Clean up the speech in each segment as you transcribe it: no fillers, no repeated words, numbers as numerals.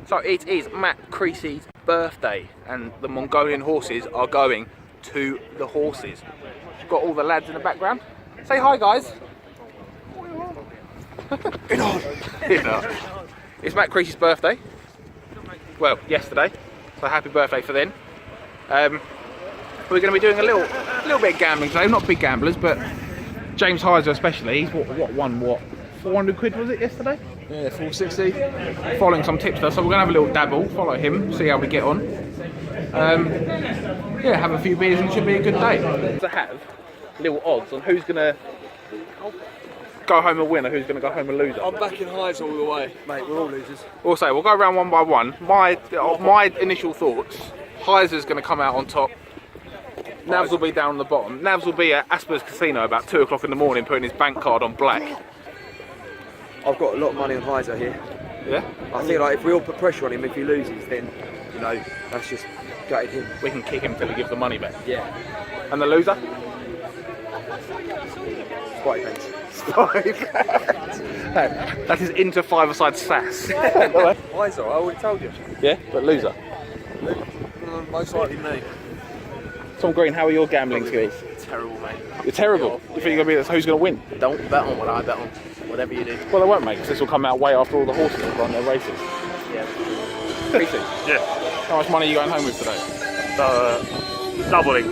So it is Matt Creasey's birthday and the Mongolian horses are going to the horses. Got all the lads in the background. Say hi, guys. It's Matt Creasey's birthday. Well, yesterday. So happy birthday for then. We're going to be doing a little bit of gambling today. Not big gamblers, but James Heiser especially. He's won 400 quid was it yesterday? Yeah, 460. Following some tipster, so we're going to have a little dabble, follow him, see how we get on. Yeah, have a few beers and it should be a good day. To have little odds on who's going to go home a winner, who's going to go home a loser. I'm backing highs all the way. Mate, we're all losers. Also, we'll go around one by one. My initial thoughts, Heiser's going to come out on top. Navs will be down on the bottom. Navs will be at Asper's Casino about 2 o'clock in the morning putting his bank card on black. I've got a lot of money on Heiser here. Yeah? I think like if we all put pressure on him, if he loses, then, you know, that's just gutted him. We can kick him till he gives the money back. Yeah. And the loser? Spotty pence. That is into five-a-side sass. Heiser, I already told you. Yeah, but loser. Most likely me. Tom Green, how are your gambling skills? Terrible, mate. You're terrible. You think you're going to be that's who's going to win? Don't bet on what I bet on. Whatever you do. Well, they won't, mate, because this will come out way after all the horses have run their races. Yeah. Creasey, Yeah. how much money are you going home with today? Doubling.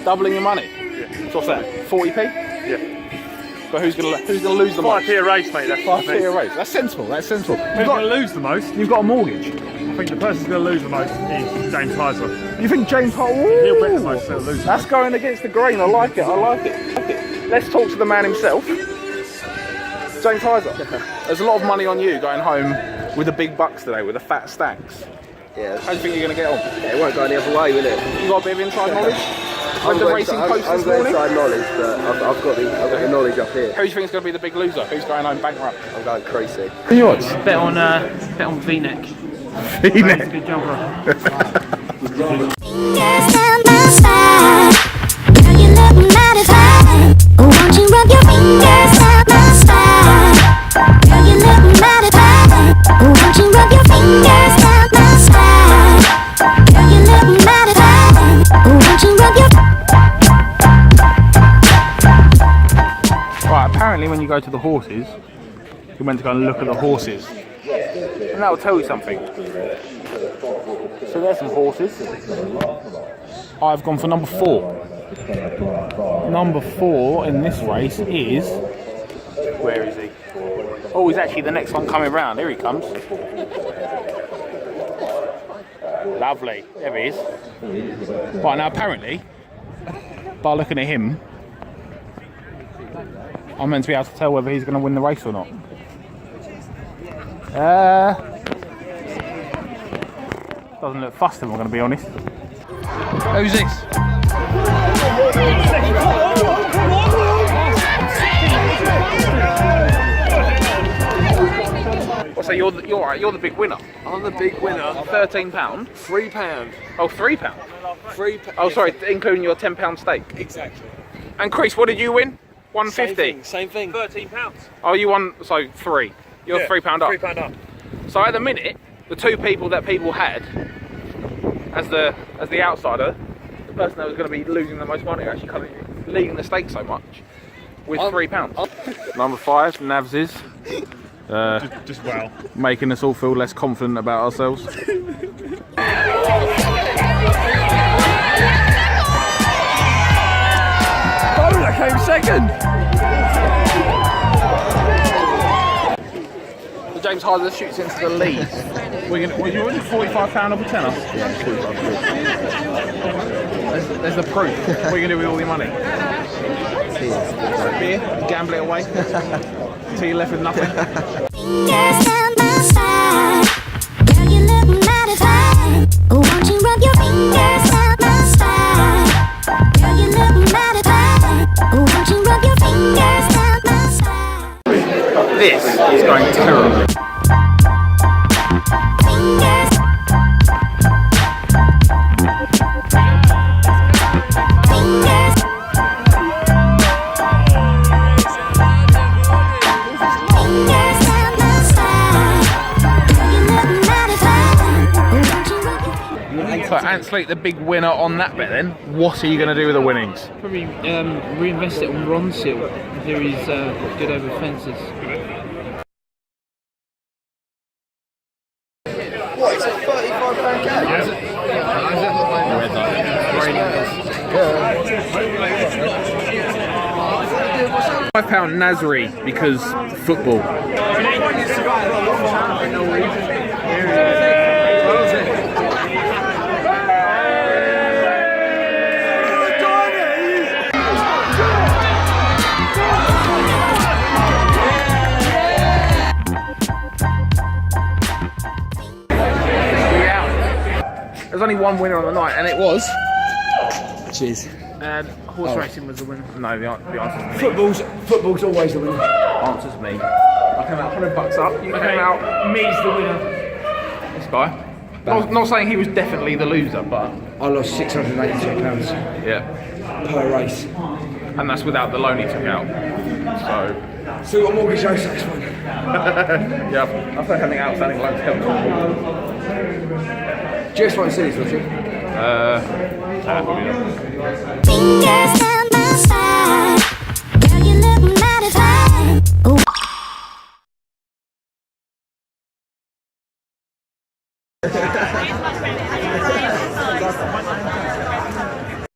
Doubling your money? Yeah. So what's that? 40p? Yeah. But who's going to lose the most? 5p a race, mate. That's 5p a race. That's sensible. That's sensible. Who's going to lose the most? You've got a mortgage. I think the person who's going to lose the most is James Heiser. You think James Hart? He'll bet the most, he'll lose the That's most. going against the grain. I like it. I like it. Let's talk to the man himself. James Heiser. There's a lot of money on you going home with the big bucks today, with the fat stacks. Yeah. How do you think you're going to get on? Yeah, it won't go any other way, will it? You got a bit of inside knowledge? Read the Racing Post this morning? inside knowledge, but I've got the knowledge up here. Who do you think is going to be the big loser? Who's going home bankrupt? I'm going Creasey. Who are yours? Bet on V-neck. V-neck. Good jumper. Won't you rub your fingers down my spine? Girl, you look mighty fine. Won't you rub your fingers down my spine? Girl, you look mighty fine. Won't you rub your... Right, apparently when you go to the horses, you're meant to go and look at the horses. And that will tell you something. So there's some horses. I've gone for number 4. Number 4 in this race is... Where is he? Oh, he's actually the next one coming round. Here he comes. Lovely. There he is. Right, now apparently, by looking at him, I'm meant to be able to tell whether he's going to win the race or not. Doesn't look fussed, if I'm going to be honest. Who's this? Well, so you're the big winner. I'm the big winner. £13. £3. Oh, £3. £3. Oh, sorry, including your £10 stake. Exactly. And Chris, what did you win? 150. Same thing. £13. Oh, you won. So 3. You're Yeah, £3 up. £3 up. So at the minute, the 2 people that people had as the outsider, the person that was going to be losing the most money, are actually kind of leading the stake so much with £3. Number 5, Navs is Just well. making us all feel less confident about ourselves. I came second. So James Heiser shoots into the lead. We're gonna, you win £45 off a tenner? Yeah, £45. There's the proof. What are you going to do with all your money? Beer? Gamble it away? Till you're left with nothing? Fingers down my spine. Girl, you look mighty fine. Won't you rub your fingers down my spine? Girl, you look mighty fine. Won't you rub your fingers down my spine? This is going terribly. Fingers. Fingers. Fingers down my spine. Girl, you look mighty fine. So Ansley, the big winner on that bet then. What are you going to do with the winnings? Probably reinvest it on Ron Seal. Here he's good over fences. What, it's a £35 game? £5 Nasri because football. There's only one winner on the night, and it was. Cheers. Horse racing was the winner. No, the answer's me. Football's always the winner. Answer's me. I came out $100 up. You came out. Me's the winner. This guy. Not saying he was definitely the loser, but I lost £682 yeah, per race. and that's without the loan he took out. So Still got mortgage owes next one. yeah, I think I think outstanding loans help. Just won't see this, will you? Fingers down